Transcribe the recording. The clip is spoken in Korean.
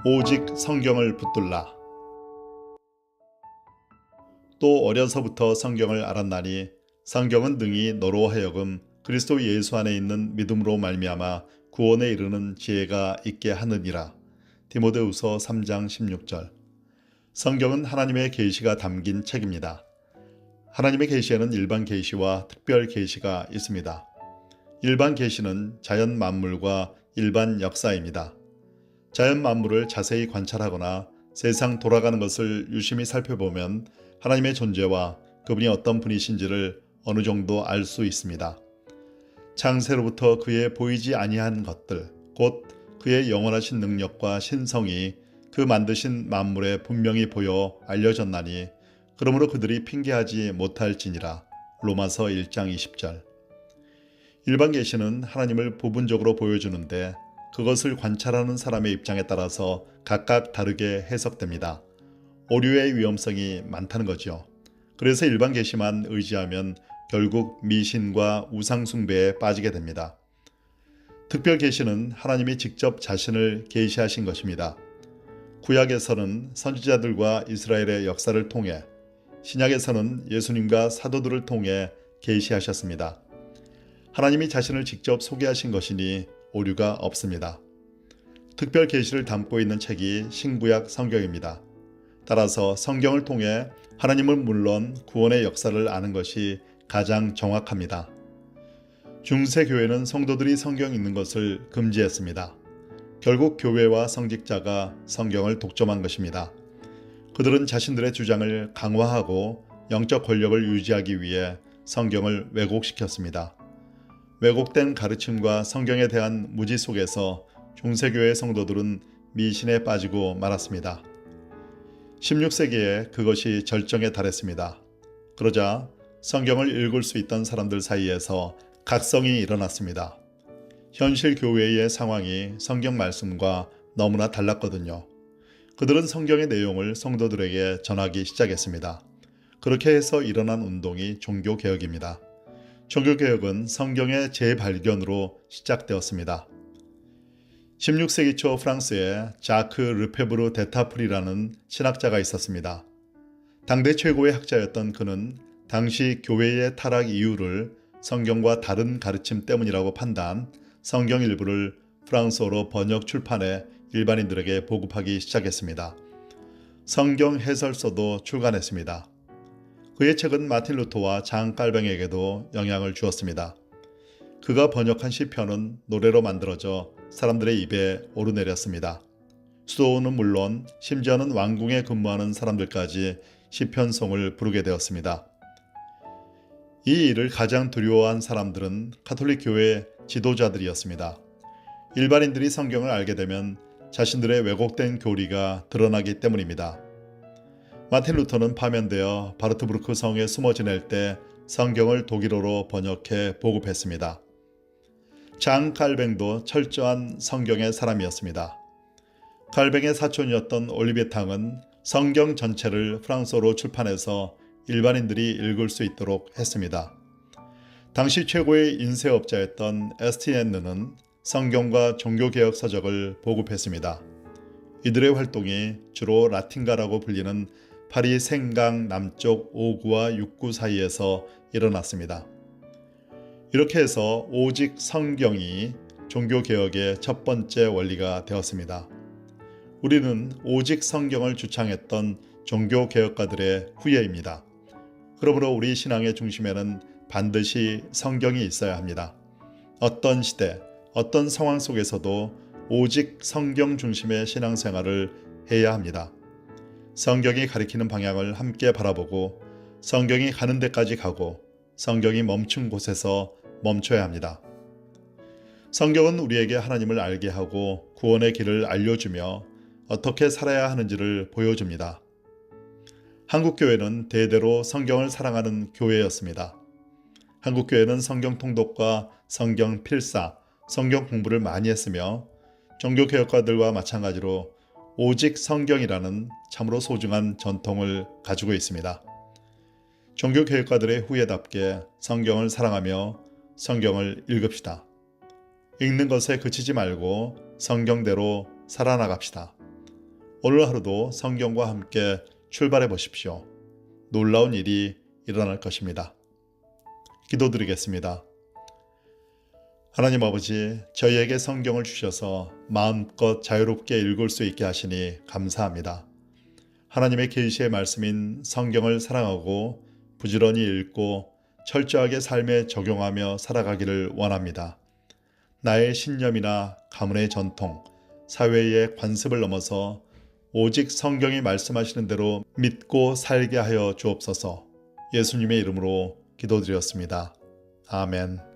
오직 성경을 붙들라. 또 어려서부터 성경을 알았나니 성경은 능히 너로 하여금 그리스도 예수 안에 있는 믿음으로 말미암아 구원에 이르는 지혜가 있게 하느니라. 디모데후서 3장 16절. 성경은 하나님의 계시가 담긴 책입니다. 하나님의 계시에는 일반 계시와 특별 계시가 있습니다. 일반 계시는 자연 만물과 일반 역사입니다. 자연 만물을 자세히 관찰하거나 세상 돌아가는 것을 유심히 살펴보면 하나님의 존재와 그분이 어떤 분이신지를 어느 정도 알 수 있습니다. 창세로부터 그의 보이지 아니한 것들, 곧 그의 영원하신 능력과 신성이 그 만드신 만물에 분명히 보여 알려졌나니 그러므로 그들이 핑계하지 못할지니라. 로마서 1장 20절. 일반 계시는 하나님을 부분적으로 보여주는데 그것을 관찰하는 사람의 입장에 따라서 각각 다르게 해석됩니다. 오류의 위험성이 많다는 거죠. 그래서 일반 계시만 의지하면 결국 미신과 우상 숭배에 빠지게 됩니다. 특별 계시는 하나님이 직접 자신을 계시하신 것입니다. 구약에서는 선지자들과 이스라엘의 역사를 통해, 신약에서는 예수님과 사도들을 통해 계시하셨습니다. 하나님이 자신을 직접 소개하신 것이니 오류가 없습니다. 특별 계시를 담고 있는 책이 신구약 성경입니다. 따라서 성경을 통해 하나님은 물론 구원의 역사를 아는 것이 가장 정확합니다. 중세 교회는 성도들이 성경 읽는 것을 금지했습니다. 결국 교회와 성직자가 성경을 독점한 것입니다. 그들은 자신들의 주장을 강화하고 영적 권력을 유지하기 위해 성경을 왜곡시켰습니다. 왜곡된 가르침과 성경에 대한 무지 속에서 중세교회 성도들은 미신에 빠지고 말았습니다. 16세기에 그것이 절정에 달했습니다. 그러자 성경을 읽을 수 있던 사람들 사이에서 각성이 일어났습니다. 현실 교회의 상황이 성경 말씀과 너무나 달랐거든요. 그들은 성경의 내용을 성도들에게 전하기 시작했습니다. 그렇게 해서 일어난 운동이 종교개혁입니다. 종교개혁은 성경의 재발견으로 시작되었습니다. 16세기 초 프랑스에 자크 르페브르 데타프리라는 신학자가 있었습니다. 당대 최고의 학자였던 그는 당시 교회의 타락 이유를 성경과 다른 가르침 때문이라고 판단, 성경 일부를 프랑스어로 번역 출판해 일반인들에게 보급하기 시작했습니다. 성경 해설서도 출간했습니다. 그의 책은 마틴 루터와 장 깔뱅에게도 영향을 주었습니다. 그가 번역한 시편은 노래로 만들어져 사람들의 입에 오르내렸습니다. 수도원은 물론 심지어는 왕궁에 근무하는 사람들까지 시편송을 부르게 되었습니다. 이 일을 가장 두려워한 사람들은 가톨릭 교회 지도자들이었습니다. 일반인들이 성경을 알게 되면 자신들의 왜곡된 교리가 드러나기 때문입니다. 마틴 루터는 파면되어 바르트부르크 성에 숨어 지낼 때 성경을 독일어로 번역해 보급했습니다. 장 칼뱅도 철저한 성경의 사람이었습니다. 칼뱅의 사촌이었던 올리베 탕은 성경 전체를 프랑스어로 출판해서 일반인들이 읽을 수 있도록 했습니다. 당시 최고의 인쇄업자였던 에스티엔느는 성경과 종교개혁 서적을 보급했습니다. 이들의 활동이 주로 라틴가라고 불리는 파리 생강 남쪽 5구와 6구 사이에서 일어났습니다. 이렇게 해서 오직 성경이 종교개혁의 첫 번째 원리가 되었습니다. 우리는 오직 성경을 주창했던 종교개혁가들의 후예입니다. 그러므로 우리 신앙의 중심에는 반드시 성경이 있어야 합니다. 어떤 시대, 어떤 상황 속에서도 오직 성경 중심의 신앙생활을 해야 합니다. 성경이 가리키는 방향을 함께 바라보고 성경이 가는 데까지 가고 성경이 멈춘 곳에서 멈춰야 합니다. 성경은 우리에게 하나님을 알게 하고 구원의 길을 알려주며 어떻게 살아야 하는지를 보여줍니다. 한국교회는 대대로 성경을 사랑하는 교회였습니다. 한국교회는 성경 통독과 성경 필사, 성경 공부를 많이 했으며 종교개혁가들과 마찬가지로 오직 성경이라는 참으로 소중한 전통을 가지고 있습니다. 종교개혁가들의 후예답게 성경을 사랑하며 성경을 읽읍시다. 읽는 것에 그치지 말고 성경대로 살아나갑시다. 오늘 하루도 성경과 함께 출발해 보십시오. 놀라운 일이 일어날 것입니다. 기도드리겠습니다. 하나님 아버지, 저희에게 성경을 주셔서 마음껏 자유롭게 읽을 수 있게 하시니 감사합니다. 하나님의 계시의 말씀인 성경을 사랑하고 부지런히 읽고 철저하게 삶에 적용하며 살아가기를 원합니다. 나의 신념이나 가문의 전통, 사회의 관습을 넘어서 오직 성경이 말씀하시는 대로 믿고 살게 하여 주옵소서. 예수님의 이름으로 기도드렸습니다. 아멘.